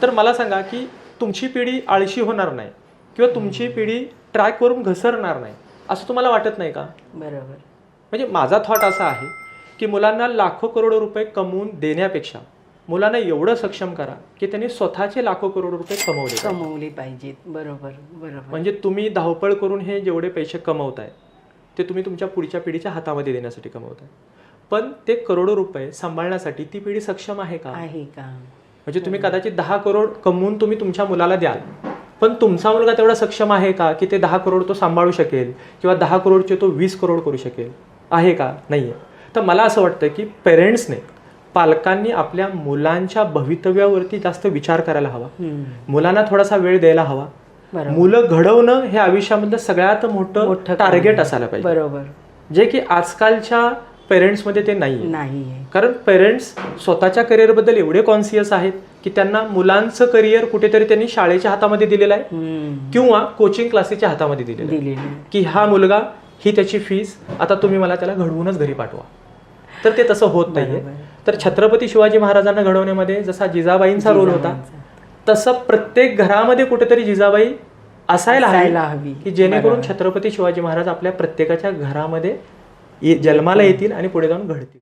तर मला सांगा की तुमची पिढी आळशी होणार नाही किंवा तुमची पिढी ट्रॅकवरून घसरणार नाही असं तुम्हाला वाटत नाही का? बरोबर. म्हणजे माझा थॉट असा आहे की मुलांना लाखो करोडो रुपये कमवून देण्यापेक्षा मुलांना एवढं सक्षम करा की त्यांनी स्वतःचे लाखो करोड रुपये कमवले पाहिजेत. बरोबर बरोबर. म्हणजे तुम्ही धावपळ करून हे जेवढे पैसे कमवताय ते तुम्ही तुमच्या पुढच्या पिढीच्या हातामध्ये देण्यासाठी कमवताय, पण ते करोडो रुपये सांभाळण्यासाठी ती पिढी सक्षम आहे का? म्हणजे तुम्ही कदाचित 10 करोड कमवून तुम्ही तुमच्या मुलाला द्याल, पण तुमचा मुलगा तेवढा सक्षम आहे का की ते 10 करोड तो सांभाळू शकेल किंवा 10 करोडचे तो 20 करोड करू शकेल? आहे का? नाहीये. तर मला असं वाटतं की पेरेंट्सने, पालकांनी आपल्या मुलांच्या भवितव्यावरती जास्त विचार करायला हवा, मुलांना थोडासा वेळ द्यायला हवा. मुलं घडवणं हे आयुष्यामधलं सगळ्यात मोठं टार्गेट असायला पाहिजे. बरोबर. जे की आजकालच्या पेरेंट्समध्ये ते नाहीये. कारण पेरेंट्स स्वतःच्या करिअरबद्दल एवढे कॉन्शियस आहेत की त्यांना मुलांचं करिअर कुठेतरी त्यांनी शाळेच्या हातामध्ये दिलेलं आहे किंवा कोचिंग क्लासेसच्या हातामध्ये दिलेलं आहे की हा मुलगा, ही त्याची फीस, आता तुम्ही मला त्याला घडवूनच घरी पाठवा. तर ते तसं होत नाहीये. तर छत्रपती शिवाजी महाराजांना घडवण्यामध्ये जसा जिजाबाईंचा रोल होता तसं प्रत्येक घरामध्ये कुठेतरी जिजाबाई असायला हवी की जेणेकरून छत्रपती शिवाजी महाराज आपल्या प्रत्येकाच्या घरामध्ये जन्माला येतील आणि पुढे जाऊन घडतील.